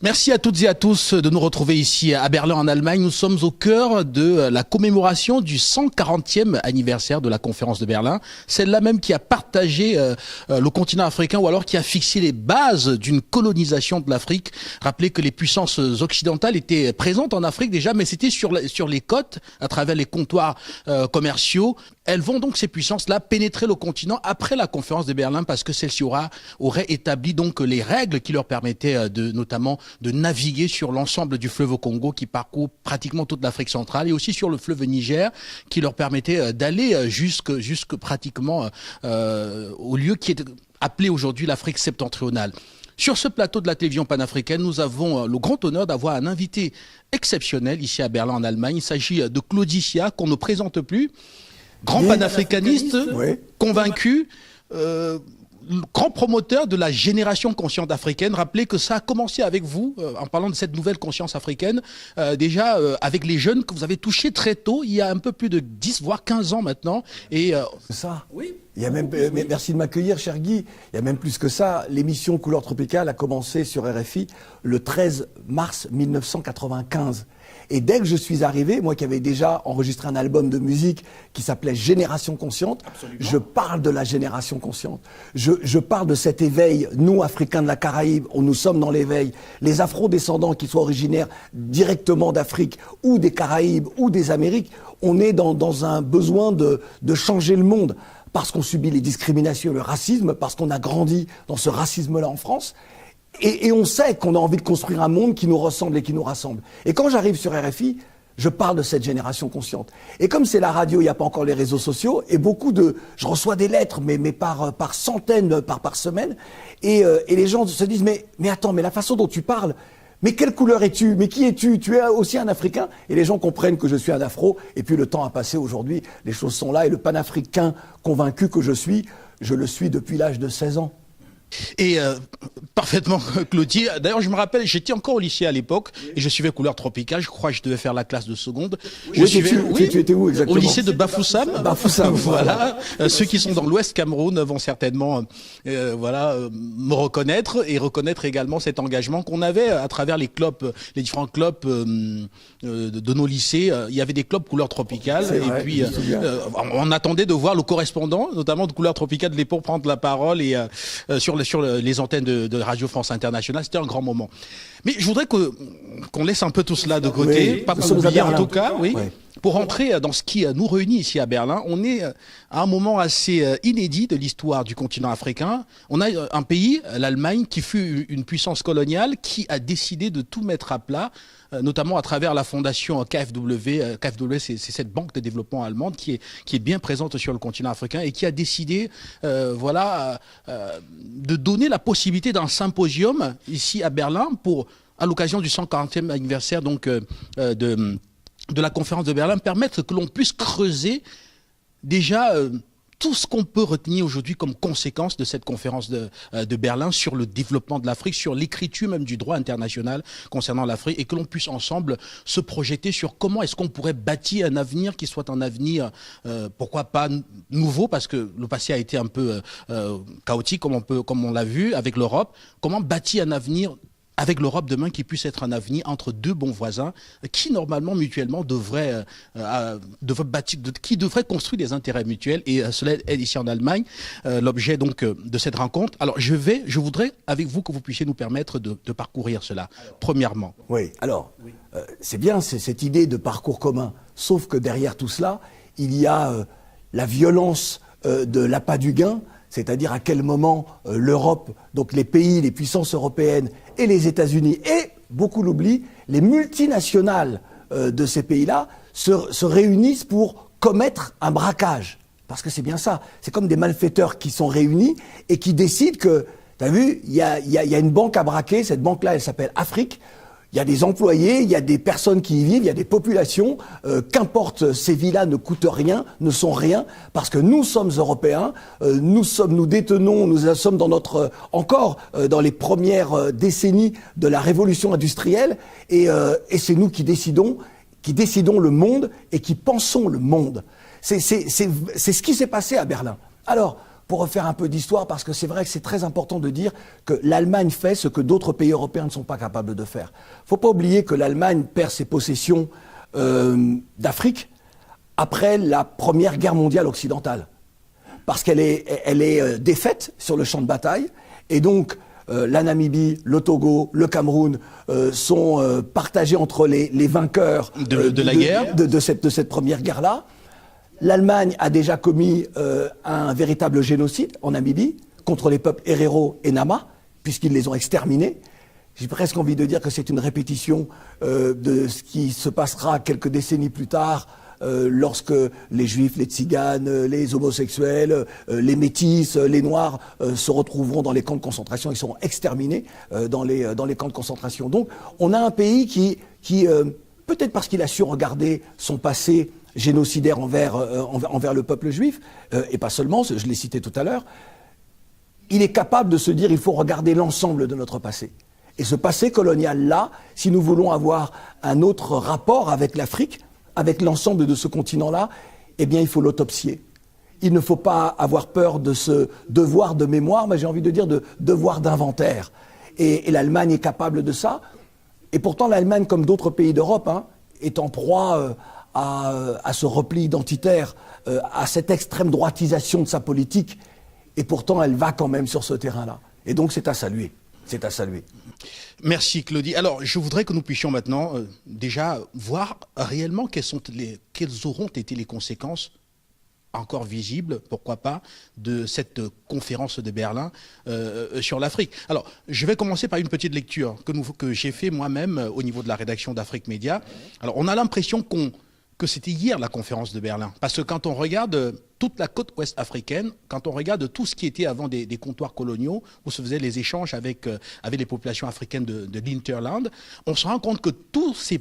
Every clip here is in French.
Merci à toutes et à tous de nous retrouver ici à Berlin en Allemagne. Nous sommes au cœur de la commémoration du 140e anniversaire de la conférence de Berlin. Celle-là même qui a partagé le continent africain ou alors qui a fixé les bases d'une colonisation de l'Afrique. Rappelez que les puissances occidentales étaient présentes en Afrique déjà, mais c'était sur les côtes, à travers les comptoirs commerciaux. Elles vont donc, ces puissances-là, pénétrer le continent après la conférence de Berlin parce que celle-ci aurait établi donc les règles qui leur permettaient notamment de naviguer sur l'ensemble du fleuve Congo qui parcourt pratiquement toute l'Afrique centrale et aussi sur le fleuve Niger qui leur permettait d'aller jusque pratiquement au lieu qui est appelé aujourd'hui l'Afrique septentrionale. Sur ce plateau de la télévision panafricaine, nous avons le grand honneur d'avoir un invité exceptionnel ici à Berlin en Allemagne. Il s'agit de Claudy Sia, qu'on ne présente plus. Grand panafricaniste, convaincu, grand promoteur de la génération consciente africaine. Rappelez que ça a commencé avec vous, en parlant de cette nouvelle conscience africaine, déjà avec les jeunes que vous avez touchés très tôt, il y a un peu plus de 10 voire 15 ans maintenant. C'est ça. Oui. Il y a même, merci de m'accueillir, cher Guy. Il y a même plus que ça. L'émission Couleur Tropicale a commencé sur RFI le 13 mars 1995. Et dès que je suis arrivé, moi qui avais déjà enregistré un album de musique qui s'appelait Génération Consciente, je parle de la génération consciente. Je parle de cet éveil, nous, Africains de la Caraïbe, où nous sommes dans l'éveil. Les Afro-descendants, qui soient originaires directement d'Afrique ou des Caraïbes ou des Amériques, on est dans un besoin de changer le monde. Parce qu'on subit les discriminations, le racisme, parce qu'on a grandi dans ce racisme-là en France. Et on sait qu'on a envie de construire un monde qui nous ressemble et qui nous rassemble. Et quand j'arrive sur RFI, je parle de cette génération consciente. Et comme c'est la radio, il n'y a pas encore les réseaux sociaux, et je reçois des lettres, mais par centaines, par semaine, et les gens se disent, mais attends, mais la façon dont tu parles, mais quelle couleur es-tu? Mais qui es-tu? Tu es aussi un Africain? Et les gens comprennent que je suis un Afro, et puis le temps a passé aujourd'hui, les choses sont là, et le panafricain convaincu que je le suis depuis l'âge de 16 ans. Et parfaitement, Claudy. D'ailleurs, je me rappelle, j'étais encore au lycée à l'époque et je suivais Couleur Tropicale. Je crois que je devais faire la classe de seconde. Tu étais où exactement? Au lycée de Bafoussam. Bafoussam, voilà. Ceux qui sont dans l'Ouest Cameroun vont certainement, me reconnaître et reconnaître également cet engagement qu'on avait à travers les différents clubs de nos lycées. Il y avait des clubs Couleur Tropicale et puis on attendait de voir le correspondant, notamment de Couleur Tropicale de l'époque, prendre la parole et sur les antennes de Radio France Internationale. C'était un grand moment. Mais je voudrais qu'on laisse un peu tout cela de côté, pas pour oublier en tout cas, pour rentrer dans ce qui nous réunit ici à Berlin. On est à un moment assez inédit de l'histoire du continent africain. On a un pays, l'Allemagne, qui fut une puissance coloniale, qui a décidé de tout mettre à plat, notamment à travers la fondation KfW. KfW, c'est cette banque de développement allemande qui est bien présente sur le continent africain et qui a décidé, de donner la possibilité d'un symposium ici à Berlin à l'occasion du 140e anniversaire donc de la conférence de Berlin, permettre que l'on puisse creuser déjà tout ce qu'on peut retenir aujourd'hui comme conséquence de cette conférence de Berlin sur le développement de l'Afrique, sur l'écriture même du droit international concernant l'Afrique, et que l'on puisse ensemble se projeter sur comment est-ce qu'on pourrait bâtir un avenir qui soit un avenir, pourquoi pas nouveau, parce que le passé a été un peu chaotique, comme on l'a vu avec l'Europe. Comment bâtir un avenir avec l'Europe demain qui puisse être un avenir entre deux bons voisins qui normalement mutuellement devraient construire des intérêts mutuels, et cela est ici en Allemagne l'objet donc de cette rencontre. Alors je voudrais avec vous que vous puissiez nous permettre de parcourir cela. Premièrement. Oui. Alors c'est bien cette idée de parcours commun, sauf que derrière tout cela il y a la violence de l'appât du gain. C'est-à-dire à quel moment l'Europe, donc les pays, les puissances européennes et les États-Unis, et, beaucoup l'oublient, les multinationales de ces pays-là se réunissent pour commettre un braquage. Parce que c'est bien ça. C'est comme des malfaiteurs qui sont réunis et qui décident que, t'as vu, il y a une banque à braquer, cette banque-là, elle s'appelle Afrique. Il y a des employés, il y a des personnes qui y vivent, il y a des populations, qu'importe, ces villas ne coûtent rien, ne sont rien, parce que nous sommes Européens, nous détenons, nous sommes encore dans les premières décennies de la révolution industrielle, et c'est nous qui décidons le monde et qui pensons le monde. C'est ce qui s'est passé à Berlin. Alors, pour refaire un peu d'histoire, parce que c'est vrai que c'est très important de dire que l'Allemagne fait ce que d'autres pays européens ne sont pas capables de faire. Il ne faut pas oublier que l'Allemagne perd ses possessions d'Afrique après la Première Guerre mondiale occidentale. Parce qu'elle est défaite sur le champ de bataille, et donc la Namibie, le Togo, le Cameroun sont partagés entre les vainqueurs de la guerre, de cette première guerre-là. L'Allemagne a déjà commis un véritable génocide en Namibie contre les peuples Herero et Nama, puisqu'ils les ont exterminés. J'ai presque envie de dire que c'est une répétition de ce qui se passera quelques décennies plus tard, lorsque les Juifs, les Tziganes, les homosexuels, les Métis, les Noirs se retrouveront dans les camps de concentration. Ils seront exterminés dans les camps de concentration. Donc on a un pays qui peut-être parce qu'il a su regarder son passé génocidaire envers le peuple juif, et pas seulement, je l'ai cité tout à l'heure, il est capable de se dire il faut regarder l'ensemble de notre passé. Et ce passé colonial-là, si nous voulons avoir un autre rapport avec l'Afrique, avec l'ensemble de ce continent-là, eh bien il faut l'autopsier. Il ne faut pas avoir peur de ce devoir de mémoire, mais j'ai envie de dire de devoir d'inventaire. Et l'Allemagne est capable de ça. Et pourtant l'Allemagne, comme d'autres pays d'Europe, est en proie à ce repli identitaire, à cette extrême droitisation de sa politique, et pourtant elle va quand même sur ce terrain-là. Et donc c'est à saluer. C'est à saluer. Merci Claudie. Alors je voudrais que nous puissions maintenant déjà voir réellement quelles auront été les conséquences encore visibles, pourquoi pas, de cette conférence de Berlin sur l'Afrique. Alors, je vais commencer par une petite lecture que j'ai fait moi-même au niveau de la rédaction d'Afrique Média. Alors, on a l'impression que c'était hier la conférence de Berlin. Parce que quand on regarde toute la côte ouest africaine, quand on regarde tout ce qui était avant des comptoirs coloniaux, où se faisaient les échanges avec les populations africaines de l'Hinterland, on se rend compte que tous les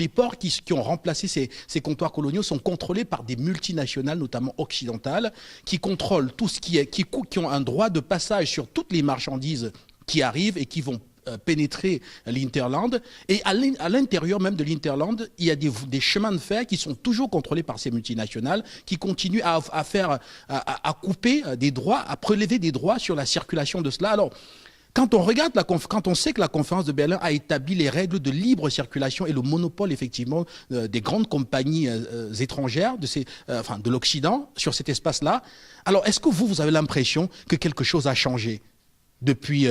ports qui ont remplacé ces comptoirs coloniaux sont contrôlés par des multinationales, notamment occidentales, qui contrôlent tout ce qui ont un droit de passage sur toutes les marchandises qui arrivent et qui vont pénétrer l'Hinterland, et à l'intérieur même de l'Hinterland, il y a des chemins de fer qui sont toujours contrôlés par ces multinationales, qui continuent à couper des droits, à prélever des droits sur la circulation de cela. Alors, quand on sait que la conférence de Berlin a établi les règles de libre circulation et le monopole effectivement des grandes compagnies étrangères de l'Occident sur cet espace-là, alors est-ce que vous avez l'impression que quelque chose a changé depuis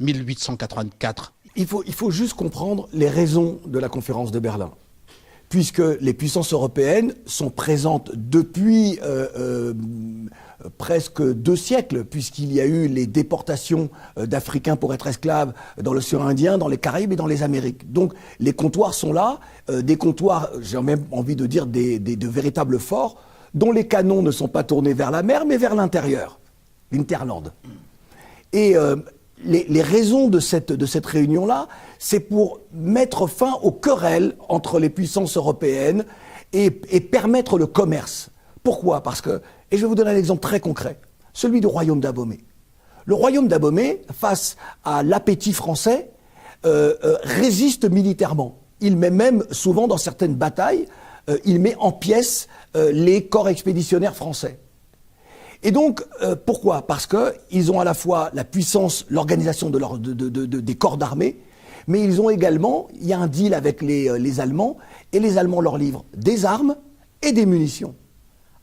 1884. Il faut juste comprendre les raisons de la conférence de Berlin. Puisque les puissances européennes sont présentes depuis presque 2 siècles, puisqu'il y a eu les déportations d'Africains pour être esclaves dans l'océan Indien, dans les Caraïbes et dans les Amériques. Donc les comptoirs sont là, des comptoirs, j'ai même envie de dire de véritables forts, dont les canons ne sont pas tournés vers la mer, mais vers l'intérieur, l'Hinterland. Et les raisons de cette réunion-là, c'est pour mettre fin aux querelles entre les puissances européennes et permettre le commerce. Pourquoi ? Parce que, et je vais vous donner un exemple très concret, celui du royaume d'Abomey. Le royaume d'Abomey, face à l'appétit français, résiste militairement. Il met même, souvent dans certaines batailles, il met en pièces les corps expéditionnaires français. Et donc, pourquoi ? Parce qu'ils ont à la fois la puissance, l'organisation des corps d'armée, mais ils ont également, il y a un deal avec les Allemands, et les Allemands leur livrent des armes et des munitions.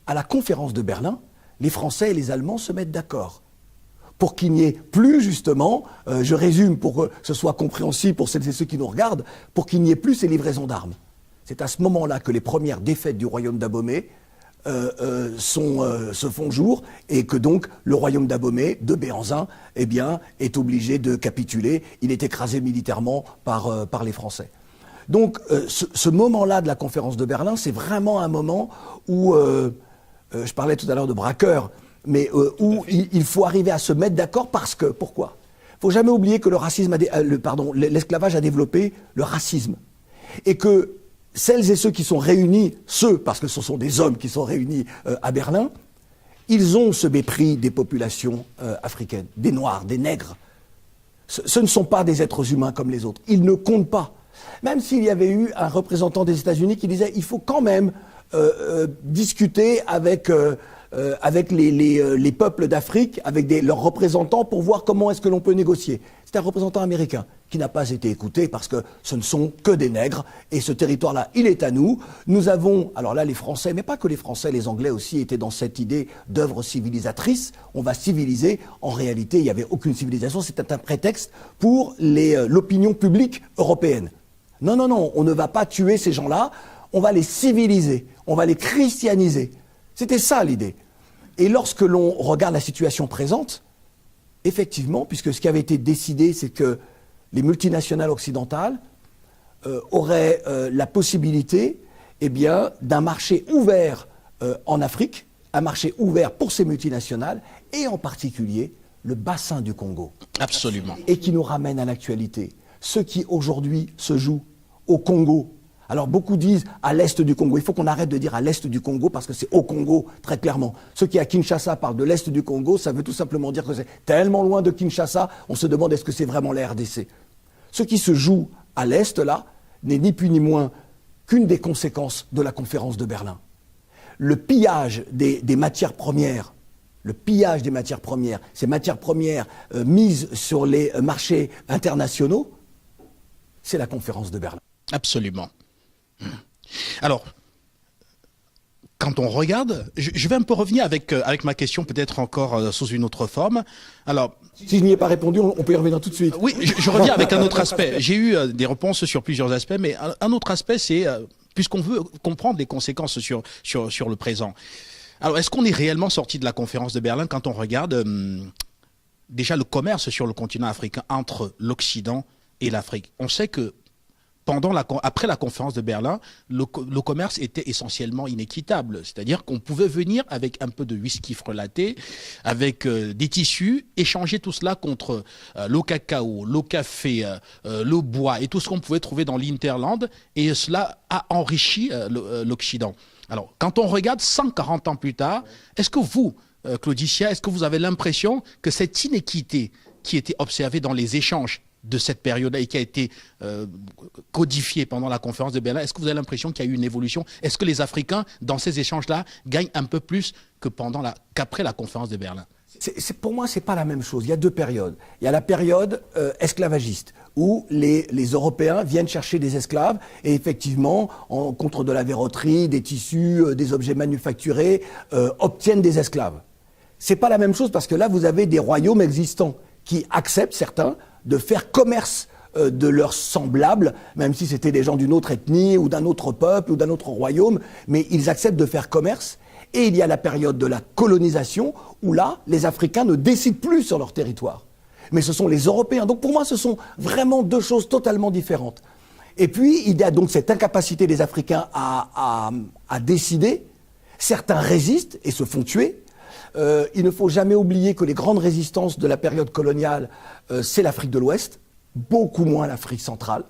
À la conférence de Berlin, les Français et les Allemands se mettent d'accord pour qu'il n'y ait plus, justement, je résume pour que ce soit compréhensible pour celles et ceux qui nous regardent, pour qu'il n'y ait plus ces livraisons d'armes. C'est à ce moment-là que les premières défaites du royaume d'Abomey se font jour, et que donc le royaume d'Abomey, de Béhanzin, eh bien, est obligé de capituler. Il est écrasé militairement par les Français. Donc ce moment-là de la conférence de Berlin, c'est vraiment un moment où, je parlais tout à l'heure de braqueurs, mais où il faut arriver à se mettre d'accord parce que, pourquoi ? Il ne faut jamais oublier que l'esclavage a développé le racisme. Et que celles et ceux qui sont réunis, parce que ce sont des hommes qui sont réunis à Berlin, ils ont ce mépris des populations africaines, des Noirs, des Nègres. Ce ne sont pas des êtres humains comme les autres. Ils ne comptent pas. Même s'il y avait eu un représentant des États-Unis qui disait il faut quand même discuter avec avec les peuples d'Afrique, avec leurs représentants pour voir comment est-ce que l'on peut négocier. C'est un représentant américain qui n'a pas été écouté parce que ce ne sont que des nègres et ce territoire-là, il est à nous. Nous avons, alors là les Français, mais pas que les Français, les Anglais aussi étaient dans cette idée d'œuvre civilisatrice. On va civiliser. En réalité, il n'y avait aucune civilisation. C'était un prétexte pour l'opinion publique européenne. Non, non, non, on ne va pas tuer ces gens-là. On va les civiliser. On va les christianiser. C'était ça l'idée. Et lorsque l'on regarde la situation présente, effectivement, puisque ce qui avait été décidé, c'est que les multinationales occidentales auraient la possibilité d'un marché ouvert en Afrique, un marché ouvert pour ces multinationales, et en particulier le bassin du Congo. Absolument. Et qui nous ramène à l'actualité. Ce qui aujourd'hui se joue au Congo. Alors beaucoup disent à l'est du Congo. Il faut qu'on arrête de dire à l'est du Congo parce que c'est au Congo, très clairement. Ceux qui à Kinshasa parlent de l'est du Congo, ça veut tout simplement dire que c'est tellement loin de Kinshasa, on se demande est-ce que c'est vraiment la RDC. Ce qui se joue à l'est, là, n'est ni plus ni moins qu'une des conséquences de la conférence de Berlin. Le pillage des matières premières, ces matières premières mises sur les marchés internationaux, c'est la conférence de Berlin. Absolument. Alors, quand on regarde, je vais un peu revenir avec ma question, peut-être encore sous une autre forme. Alors, si je n'y ai pas répondu, on peut y revenir tout de suite. Oui, je reviens avec un autre aspect. J'ai eu des réponses sur plusieurs aspects, mais un autre aspect, c'est, puisqu'on veut comprendre les conséquences sur le présent. Alors, est-ce qu'on est réellement sorti de la conférence de Berlin quand on regarde déjà le commerce sur le continent africain entre l'Occident et l'Afrique? On sait que après la conférence de Berlin, le commerce était essentiellement inéquitable. C'est-à-dire qu'on pouvait venir avec un peu de whisky frelaté, avec des tissus, échanger tout cela contre le cacao, le café, le bois et tout ce qu'on pouvait trouver dans l'Hinterland. Et cela a enrichi l'Occident. Alors, quand on regarde 140 ans plus tard, est-ce que vous, Claudicia, est-ce que vous avez l'impression que cette inéquité qui était observée dans les échanges de cette période-là et qui a été codifiée pendant la conférence de Berlin, est-ce que vous avez l'impression qu'il y a eu une évolution? Est-ce que les Africains, dans ces échanges-là, gagnent un peu plus qu'après la conférence de Berlin? Pour moi, c'est pas la même chose. Il y a deux périodes. Il y a la période esclavagiste, où les Européens viennent chercher des esclaves et effectivement, contre de la verroterie, des tissus, des objets manufacturés, obtiennent des esclaves. C'est pas la même chose parce que là, vous avez des royaumes existants qui acceptent, certains, de faire commerce de leurs semblables, même si c'était des gens d'une autre ethnie ou d'un autre peuple ou d'un autre royaume, mais ils acceptent de faire commerce. Et il y a la période de la colonisation où là, les Africains ne décident plus sur leur territoire. Mais ce sont les Européens. Donc pour moi, ce sont vraiment deux choses totalement différentes. Et puis, il y a donc cette incapacité des Africains à décider. Certains résistent et se font tuer. Il ne faut jamais oublier que les grandes résistances de la période coloniale, c'est l'Afrique de l'Ouest, beaucoup moins l'Afrique centrale.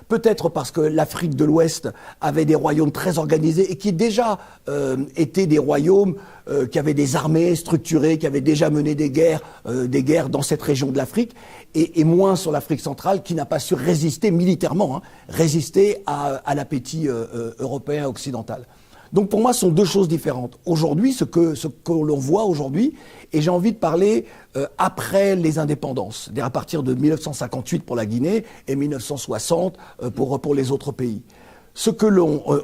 Peut-être parce que l'Afrique de l'Ouest avait des royaumes très organisés et qui déjà étaient des royaumes qui avaient des armées structurées, qui avaient déjà mené des guerres dans cette région de l'Afrique, et moins sur l'Afrique centrale qui n'a pas su résister militairement, résister à l'appétit européen occidental. Donc pour moi, ce sont deux choses différentes. Aujourd'hui, ce que l'on voit aujourd'hui, et j'ai envie de parler après les indépendances, c'est-à-dire à partir de 1958 pour la Guinée et 1960 pour les autres pays. Ce que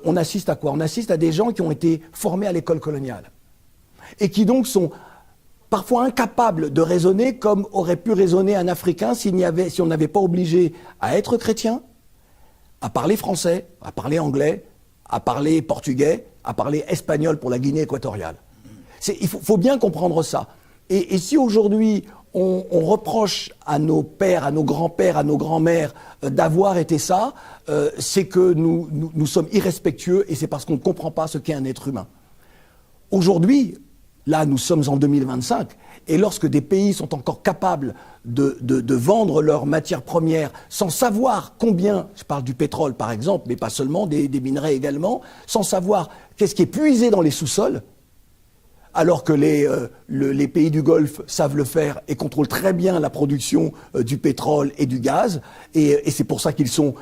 on assiste à quoi? On assiste à des gens qui ont été formés à l'école coloniale et qui donc sont parfois incapables de raisonner comme aurait pu raisonner un Africain si on n'avait pas obligé à être chrétien, à parler français, à parler anglais, à parler portugais, à parler espagnol pour la Guinée équatoriale. Il faut bien comprendre ça. Et si aujourd'hui on reproche à nos pères, à nos grands-pères, à nos grands-mères d'avoir été ça, c'est que nous sommes irrespectueux et c'est parce qu'on ne comprend pas ce qu'est un être humain. Aujourd'hui, là nous sommes en 2025, et lorsque des pays sont encore capables de vendre leurs matières premières sans savoir combien, je parle du pétrole par exemple, mais pas seulement, des minerais également, sans savoir qu'est-ce qui est puisé dans les sous-sols, alors que les pays du Golfe savent le faire et contrôlent très bien la production du pétrole et du gaz, et c'est pour ça qu'ils sont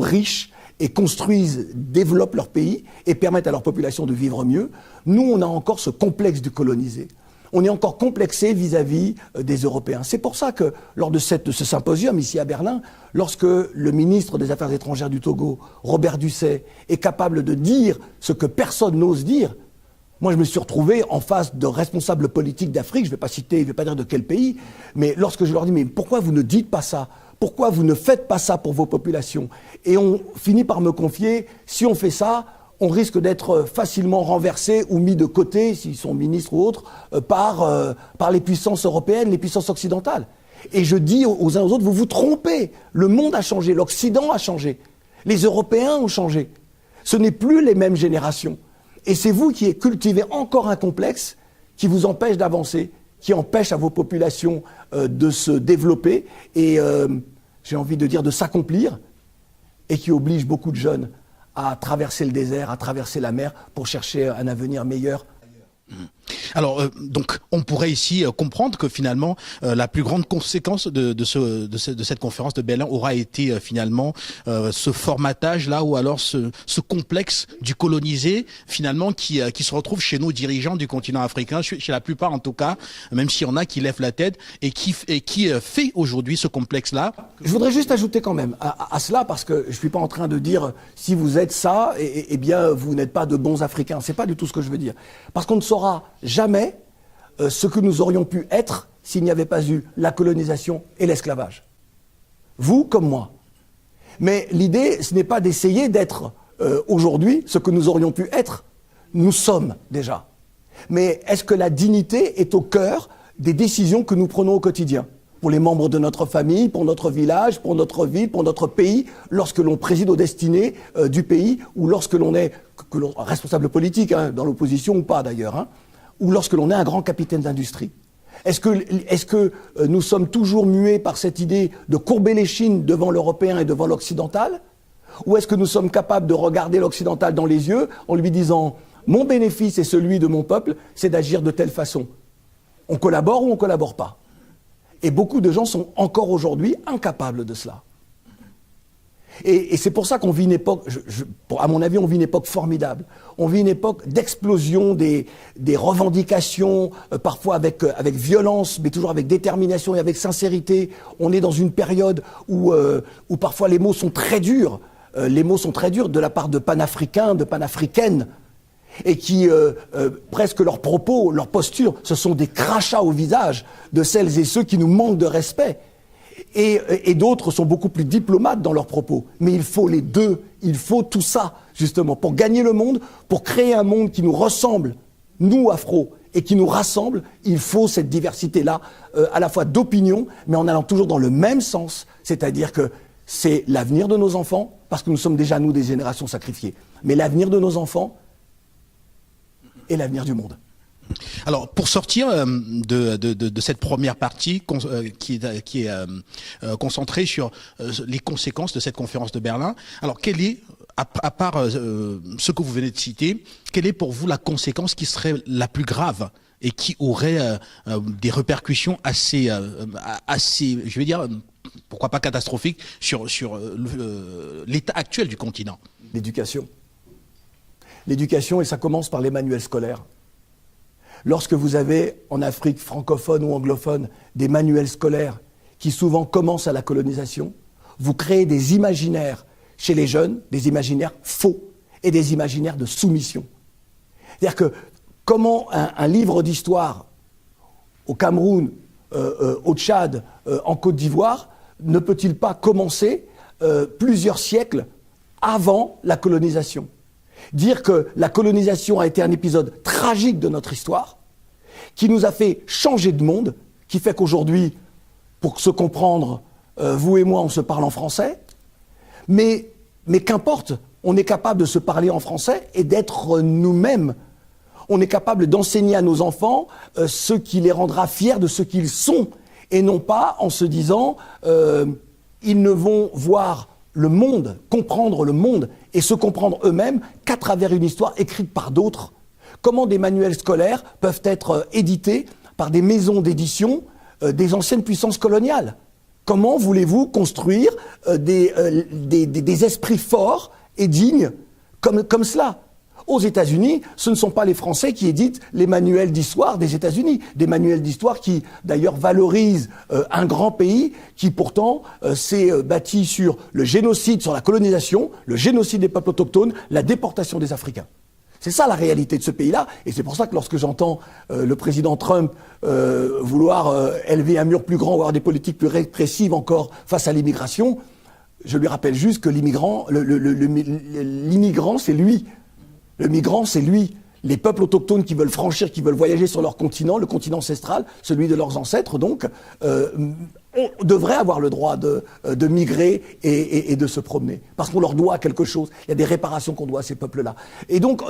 riches et construisent, développent leur pays et permettent à leur population de vivre mieux. Nous, on a encore ce complexe du colonisé. On est encore complexé vis-à-vis des Européens. C'est pour ça que, lors de ce symposium ici à Berlin, lorsque le ministre des Affaires étrangères du Togo, Robert Dussey, est capable de dire ce que personne n'ose dire, moi je me suis retrouvé en face de responsables politiques d'Afrique, je ne vais pas citer, je ne vais pas dire de quel pays, mais lorsque je leur dis « mais pourquoi vous ne dites pas ça ? Pourquoi vous ne faites pas ça pour vos populations ?» Et on finit par me confier « si on fait ça, on risque d'être facilement renversé ou mis de côté, s'ils sont ministres ou autres, par les puissances européennes, les puissances occidentales. » Et je dis aux uns aux autres, vous vous trompez. Le monde a changé, l'Occident a changé. Les Européens ont changé. Ce n'est plus les mêmes générations. Et c'est vous qui cultivez encore un complexe qui vous empêche d'avancer, qui empêche à vos populations de se développer et, j'ai envie de dire, de s'accomplir, et qui oblige beaucoup de jeunes à traverser le désert, à traverser la mer pour chercher un avenir meilleur. Alors, donc, on pourrait ici comprendre que finalement, la plus grande conséquence de cette conférence de Berlin aura été finalement ce formatage-là, ou alors ce complexe du colonisé, finalement, qui se retrouve chez nos dirigeants du continent africain, chez la plupart en tout cas, même s'il y en a qui lèvent la tête, et qui fait aujourd'hui ce complexe-là. Je voudrais juste ajouter quand même à cela, parce que je ne suis pas en train de dire si vous êtes ça, eh bien vous n'êtes pas de bons Africains. C'est pas du tout ce que je veux dire. Parce qu'on ne saura jamais ce que nous aurions pu être s'il n'y avait pas eu la colonisation et l'esclavage. Vous comme moi. Mais l'idée, ce n'est pas d'essayer d'être aujourd'hui ce que nous aurions pu être. Nous sommes déjà. Mais est-ce que la dignité est au cœur des décisions que nous prenons au quotidien ? Pour les membres de notre famille, pour notre village, pour notre ville, pour notre pays, lorsque l'on préside aux destinées du pays, ou lorsque l'on est responsable politique, hein, dans l'opposition ou pas d'ailleurs, hein, ou lorsque l'on est un grand capitaine d'industrie. Est-ce que nous sommes toujours muets par cette idée de courber les chines devant l'européen et devant l'occidental ? Ou est-ce que nous sommes capables de regarder l'occidental dans les yeux en lui disant « mon bénéfice et celui de mon peuple, c'est d'agir de telle façon ». On collabore ou on ne collabore pas ? Et beaucoup de gens sont encore aujourd'hui incapables de cela. Et c'est pour ça qu'on vit une époque, à mon avis, on vit une époque formidable. On vit une époque d'explosion des revendications, parfois avec violence, mais toujours avec détermination et avec sincérité. On est dans une période où parfois les mots sont très durs. Les mots sont très durs de la part de panafricains, de panafricaines, et qui, presque leurs propos, leurs postures, ce sont des crachats au visage de celles et ceux qui nous manquent de respect. Et d'autres sont beaucoup plus diplomates dans leurs propos. Mais il faut les deux, il faut tout ça, justement, pour gagner le monde, pour créer un monde qui nous ressemble, nous, Afro, et qui nous rassemble. Il faut cette diversité-là, à la fois d'opinion, mais en allant toujours dans le même sens, c'est-à-dire que c'est l'avenir de nos enfants, parce que nous sommes déjà, nous, des générations sacrifiées. Mais l'avenir de nos enfants et l'avenir du monde. Alors, pour sortir de cette première partie qui est concentrée sur les conséquences de cette conférence de Berlin, alors quelle est, à part ce que vous venez de citer, quelle est pour vous la conséquence qui serait la plus grave et qui aurait des répercussions assez, je vais dire, pourquoi pas catastrophiques sur l'état actuel du continent? L'éducation. L'éducation, et ça commence par les manuels scolaires. Lorsque vous avez, en Afrique francophone ou anglophone, des manuels scolaires qui souvent commencent à la colonisation, vous créez des imaginaires chez les jeunes, des imaginaires faux et des imaginaires de soumission. C'est-à-dire que comment un livre d'histoire au Cameroun, au Tchad, en Côte d'Ivoire, ne peut-il pas commencer plusieurs siècles avant la colonisation ? Dire que la colonisation a été un épisode tragique de notre histoire, qui nous a fait changer de monde, qui fait qu'aujourd'hui, pour se comprendre, vous et moi, on se parle en français, mais qu'importe, on est capable de se parler en français et d'être nous-mêmes. On est capable d'enseigner à nos enfants ce qui les rendra fiers de ce qu'ils sont, et non pas en se disant ils ne vont voir le monde, comprendre le monde et se comprendre eux-mêmes qu'à travers une histoire écrite par d'autres. Comment des manuels scolaires peuvent être édités par des maisons d'édition des anciennes puissances coloniales? Comment voulez-vous construire des esprits forts et digne comme cela. Aux États-Unis, ce ne sont pas les Français qui éditent les manuels d'histoire des États-Unis, des manuels d'histoire qui, d'ailleurs, valorisent un grand pays qui, pourtant, s'est bâti sur le génocide, sur la colonisation, le génocide des peuples autochtones, la déportation des Africains. C'est ça la réalité de ce pays-là, et c'est pour ça que lorsque j'entends le président Trump vouloir élever un mur plus grand, ou avoir des politiques plus répressives encore face à l'immigration, je lui rappelle juste que l'immigrant, c'est lui. Le migrant, c'est lui. Les peuples autochtones qui veulent franchir, qui veulent voyager sur leur continent, le continent ancestral, celui de leurs ancêtres, donc, devraient avoir le droit de migrer et de se promener. Parce qu'on leur doit quelque chose. Il y a des réparations qu'on doit à ces peuples-là. Et donc,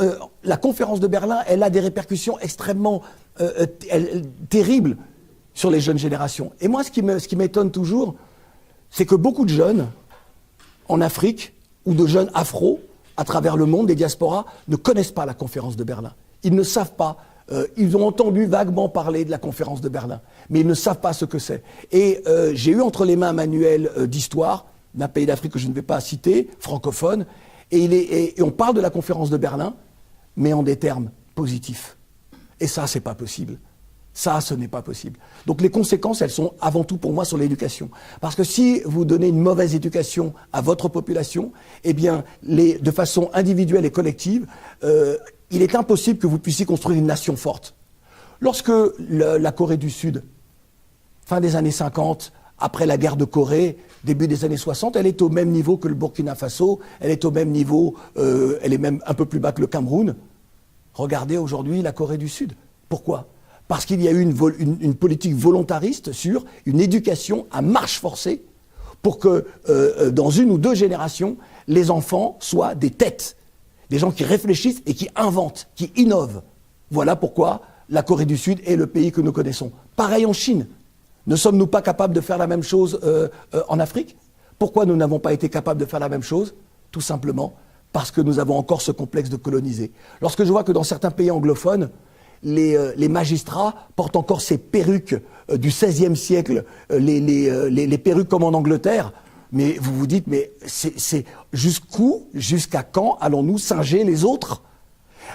la conférence de Berlin, elle a des répercussions extrêmement terribles sur les jeunes générations. Et moi, ce qui m'étonne toujours, c'est que beaucoup de jeunes, en Afrique, ou de jeunes afro, à travers le monde, des diasporas, ne connaissent pas la conférence de Berlin. Ils ne savent pas. Ils ont entendu vaguement parler de la conférence de Berlin, mais ils ne savent pas ce que c'est. Et j'ai eu entre les mains un manuel d'histoire d'un pays d'Afrique que je ne vais pas citer, francophone, et on parle de la conférence de Berlin, mais en des termes positifs. Et ça, c'est pas possible. Ça, ce n'est pas possible. Donc les conséquences, elles sont avant tout pour moi sur l'éducation. Parce que si vous donnez une mauvaise éducation à votre population, eh bien, de façon individuelle et collective, il est impossible que vous puissiez construire une nation forte. Lorsque la Corée du Sud, fin des années 50, après la guerre de Corée, début des années 60, elle est au même niveau que le Burkina Faso, elle est au même niveau, elle est même un peu plus bas que le Cameroun. Regardez aujourd'hui la Corée du Sud. Pourquoi ? Parce qu'il y a eu une politique volontariste sur une éducation à marche forcée pour que, dans une ou deux générations, les enfants soient des têtes, des gens qui réfléchissent et qui inventent, qui innovent. Voilà pourquoi la Corée du Sud est le pays que nous connaissons. Pareil en Chine. Ne sommes-nous pas capables de faire la même chose en Afrique ? Pourquoi nous n'avons pas été capables de faire la même chose ? Tout simplement parce que nous avons encore ce complexe de coloniser. Lorsque je vois que dans certains pays anglophones, les magistrats portent encore ces perruques du XVIe siècle, les perruques comme en Angleterre. Mais vous vous dites, mais c'est jusqu'à quand allons-nous singer les autres ?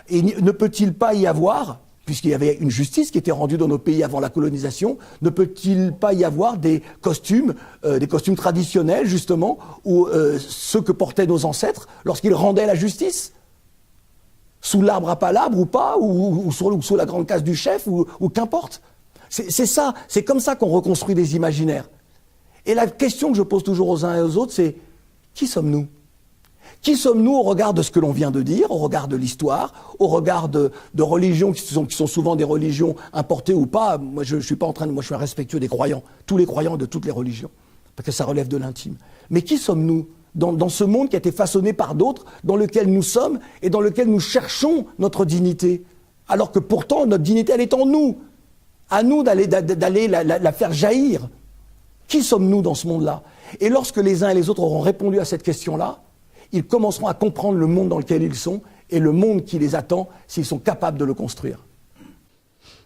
Et ne peut-il pas y avoir, puisqu'il y avait une justice qui était rendue dans nos pays avant la colonisation, ne peut-il pas y avoir des costumes traditionnels justement, ou ceux que portaient nos ancêtres lorsqu'ils rendaient la justice ? Sous l'arbre à palabres ou pas, ou sous la grande case du chef, ou qu'importe. C'est ça, c'est comme ça qu'on reconstruit des imaginaires. Et la question que je pose toujours aux uns et aux autres, c'est qui sommes-nous ? Qui sommes-nous au regard de ce que l'on vient de dire, au regard de l'histoire, au regard de religions qui sont souvent des religions importées ou pas ? Moi, je suis pas moi, je suis un respectueux des croyants, tous les croyants de toutes les religions, parce que ça relève de l'intime. Mais qui sommes-nous ? Dans ce monde qui a été façonné par d'autres, dans lequel nous sommes et dans lequel nous cherchons notre dignité. Alors que pourtant, notre dignité, elle est en nous. À nous d'aller la faire jaillir. Qui sommes-nous dans ce monde-là ? Et lorsque les uns et les autres auront répondu à cette question-là, ils commenceront à comprendre le monde dans lequel ils sont et le monde qui les attend s'ils sont capables de le construire.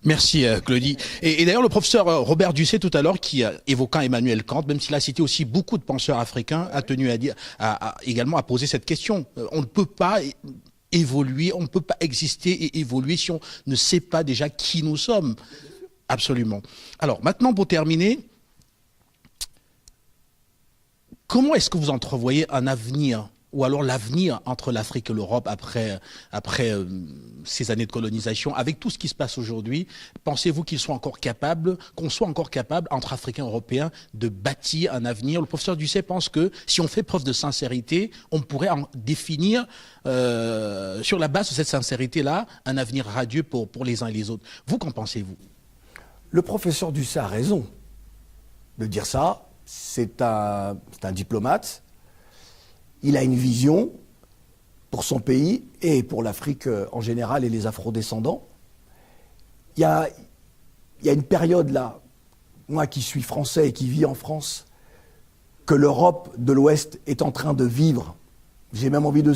Merci Claudie. Et d'ailleurs le professeur Robert Ducet tout à l'heure, qui évoquant Emmanuel Kant, même s'il a cité aussi beaucoup de penseurs africains, a tenu à dire, également à poser cette question. On ne peut pas évoluer, on ne peut pas exister et évoluer si on ne sait pas déjà qui nous sommes. Absolument. Alors maintenant, pour terminer, comment est-ce que vous entrevoyez un avenir, ou alors l'avenir entre l'Afrique et l'Europe après ces années de colonisation, avec tout ce qui se passe aujourd'hui? Pensez-vous qu'on soit encore capable, entre Africains et Européens, de bâtir un avenir? Le professeur Ducet pense que si on fait preuve de sincérité, on pourrait en définir, sur la base de cette sincérité-là, un avenir radieux pour les uns et les autres. Vous, qu'en pensez-vous? Le professeur Ducet a raison de dire ça. C'est un diplomate. Il a une vision pour son pays et pour l'Afrique en général et les afro-descendants. Il y a une période là, moi qui suis français et qui vis en France, que l'Europe de l'Ouest est en train de vivre. J'ai même envie de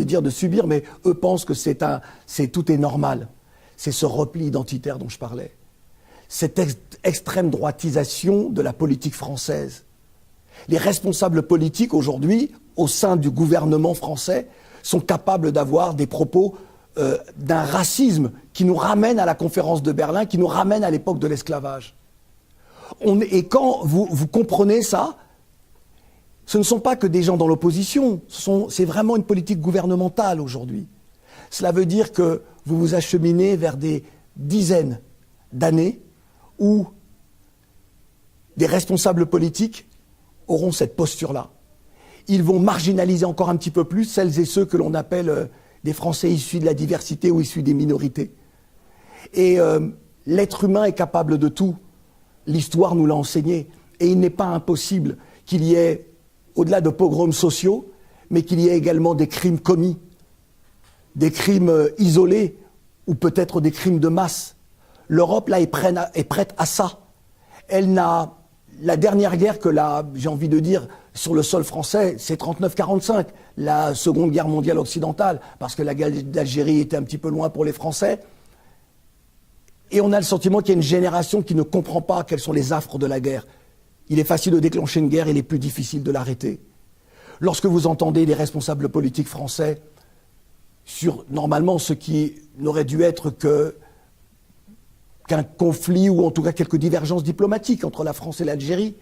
dire de subir, mais eux pensent que tout est normal. C'est ce repli identitaire dont je parlais. Cette extrême droitisation de la politique française. Les responsables politiques aujourd'hui au sein du gouvernement français sont capables d'avoir des propos d'un racisme qui nous ramène à la conférence de Berlin, qui nous ramène à l'époque de l'esclavage. Et quand vous comprenez ça, ce ne sont pas que des gens dans l'opposition, c'est vraiment une politique gouvernementale aujourd'hui. Cela veut dire que vous vous acheminez vers des dizaines d'années où des responsables politiques auront cette posture-là. Ils vont marginaliser encore un petit peu plus celles et ceux que l'on appelle des Français issus de la diversité ou issus des minorités. Et l'être humain est capable de tout. L'histoire nous l'a enseigné. Et il n'est pas impossible qu'il y ait, au-delà de pogroms sociaux, mais qu'il y ait également des crimes commis, des crimes isolés, ou peut-être des crimes de masse. L'Europe, là, est prête à ça. Elle n'a... La dernière guerre que j'ai envie de dire, sur le sol français, c'est 39-45, la Seconde Guerre mondiale occidentale, parce que la guerre d'Algérie était un petit peu loin pour les Français. Et on a le sentiment qu'il y a une génération qui ne comprend pas quels sont les affres de la guerre. Il est facile de déclencher une guerre, il est plus difficile de l'arrêter. Lorsque vous entendez les responsables politiques français sur, normalement, ce qui n'aurait dû être qu'un conflit ou en tout cas quelques divergences diplomatiques entre la France et l'Algérie,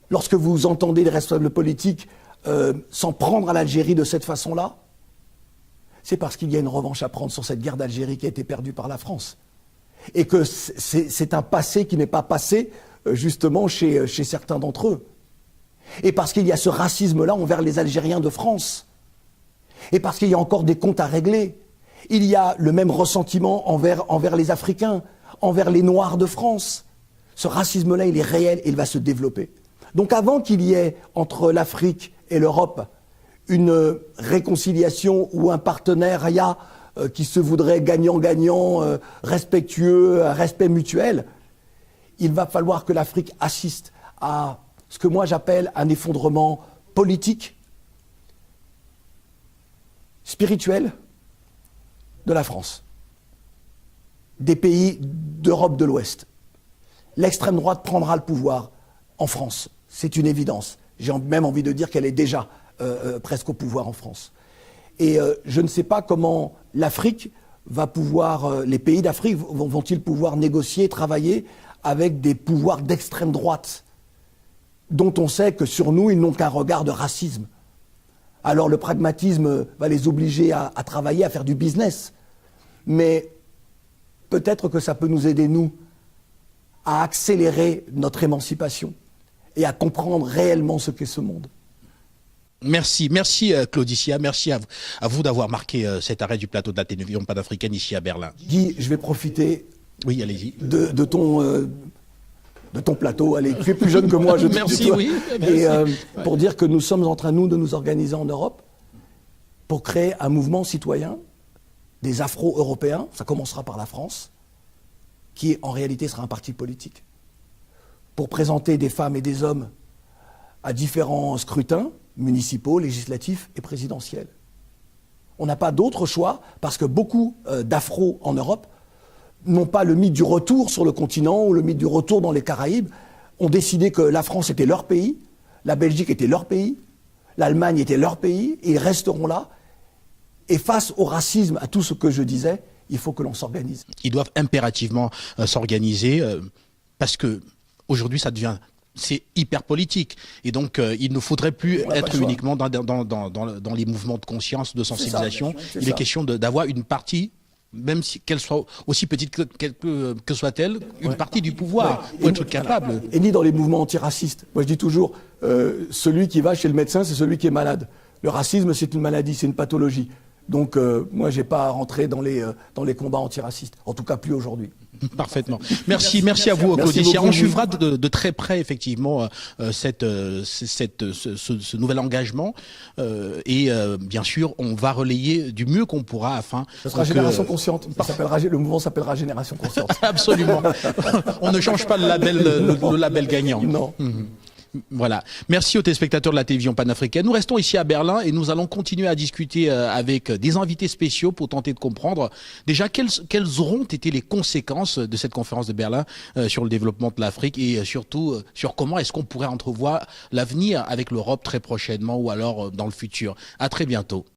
lorsque vous entendez les responsables politiques s'en prendre à l'Algérie de cette façon-là, c'est parce qu'il y a une revanche à prendre sur cette guerre d'Algérie qui a été perdue par la France. Et que c'est un passé qui n'est pas passé justement chez certains d'entre eux. Et parce qu'il y a ce racisme-là envers les Algériens de France. Et parce qu'il y a encore des comptes à régler. Il y a le même ressentiment envers les Africains, envers les Noirs de France. Ce racisme-là, il est réel et il va se développer. Donc avant qu'il y ait entre l'Afrique et l'Europe une réconciliation ou un partenariat qui se voudrait gagnant-gagnant, respectueux, un respect mutuel, il va falloir que l'Afrique assiste à ce que moi j'appelle un effondrement politique, spirituel de la France, des pays d'Europe de l'Ouest. L'extrême droite prendra le pouvoir en France, c'est une évidence. J'ai même envie de dire qu'elle est déjà presque au pouvoir en France. Et je ne sais pas comment l'Afrique va pouvoir, les pays d'Afrique vont-ils pouvoir négocier, travailler avec des pouvoirs d'extrême droite, dont on sait que sur nous, ils n'ont qu'un regard de racisme. Alors le pragmatisme va les obliger à travailler, à faire du business. Mais peut-être que ça peut nous aider, nous, à accélérer notre émancipation et à comprendre réellement ce qu'est ce monde. Merci Claudicia, merci à vous d'avoir marqué cet arrêt du plateau de la télévision panafricaine ici à Berlin. Guy, je vais profiter oui, allez-y. De ton plateau. Allez, tu es plus jeune que moi, je te merci, oui. Merci. Et pour dire que nous sommes en train, nous, de nous organiser en Europe pour créer un mouvement citoyen des Afro-Européens, ça commencera par la France, qui en réalité sera un parti politique, pour présenter des femmes et des hommes à différents scrutins, municipaux, législatifs et présidentiels. On n'a pas d'autre choix, parce que beaucoup d'Afro en Europe n'ont pas le mythe du retour sur le continent ou le mythe du retour dans les Caraïbes, ont décidé que la France était leur pays, la Belgique était leur pays, l'Allemagne était leur pays, et ils resteront là. Et face au racisme, à tout ce que je disais, il faut que l'on s'organise. Ils doivent impérativement s'organiser, parce que aujourd'hui ça devient... c'est hyper politique. Et donc, il ne faudrait plus être uniquement dans les mouvements de conscience, de sensibilisation. Il est question d'avoir une partie, même si qu'elle soit aussi petite que soit-elle, une partie du pouvoir, pour être capable. Et ni dans les mouvements antiracistes. Moi, je dis toujours, celui qui va chez le médecin, c'est celui qui est malade. Le racisme, c'est une maladie, c'est une pathologie. Donc, moi, j'ai pas à rentrer dans les combats antiracistes. En tout cas, plus aujourd'hui. Parfaitement. Merci à vous, Claudicia. On suivra de très près, effectivement, ce nouvel engagement. Et bien sûr, on va relayer du mieux qu'on pourra afin... Ce sera Génération Consciente. Le mouvement s'appellera Génération Consciente. Absolument. On ne change pas le label gagnant. Non. Voilà. Merci aux téléspectateurs de la télévision panafricaine. Nous restons ici à Berlin et nous allons continuer à discuter avec des invités spéciaux pour tenter de comprendre déjà quelles auront été les conséquences de cette conférence de Berlin sur le développement de l'Afrique et surtout sur comment est-ce qu'on pourrait entrevoir l'avenir avec l'Europe très prochainement ou alors dans le futur. À très bientôt.